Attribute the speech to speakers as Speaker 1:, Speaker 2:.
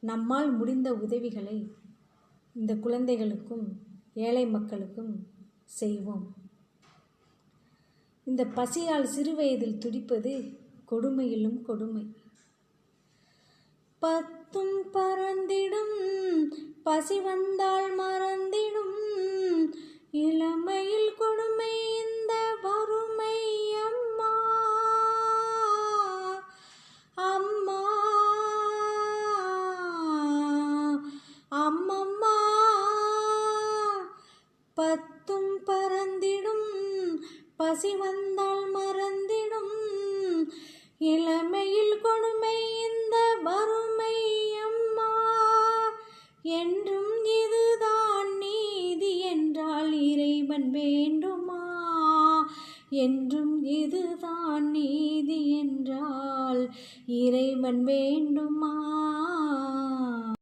Speaker 1: நம்மால் முடிந்த உதவிகளை இந்த குழந்தைகளுக்கும் ஏழை மக்களுக்கும் செய்வோம். இந்த பசியால் சிறுவயதில் துடிப்பது கொடுமையிலும் கொடுமை. பத்தும் பறந்திடும் பசி வந்தால் மறந்திடும் இளமையில் கொடுமை இந்த வறுமை. அம்மா அம்மா அம்மம்மா. பத்தும் பறந்திடும் பசி வந்தால் மறந்திடும் இளமையில் கொடுமை இந்த வறுமை. அம்மா என்றும் இதுதான் நீதி என்றால் இறைவன் வேண்டுமா? என்றும்